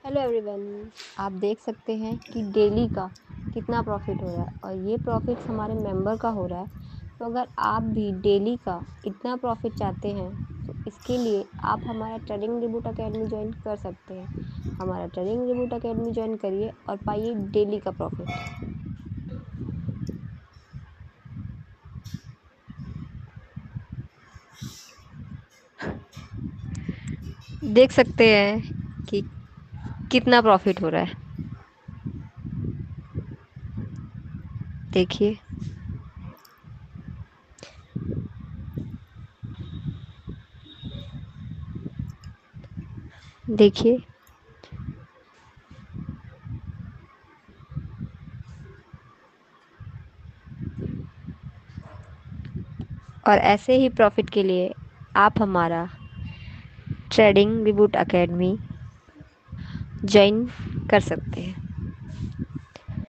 Hello everyone, आप देख सकते हैं कि डेली का कितना प्रॉफिट हो रहा है और ये प्रॉफिट हमारे मेंबर का हो रहा है। तो अगर आप भी डेली का इतना प्रॉफिट चाहते हैं तो इसके लिए आप हमारा ट्रेडिंग रिबूट अकेडमी ज्वाइन कर सकते हैं। हमारा ट्रेडिंग रिबूट अकेडमी ज्वाइन करिए और पाइए डेली का प्रॉफिट। देख सकते हैं कि कितना प्रॉफिट हो रहा है। देखिए, देखिए और ऐसे ही प्रॉफिट के लिए आप हमारा ट्रेडिंग रिबूट अकेडमी ज्वाइन कर सकते हैं।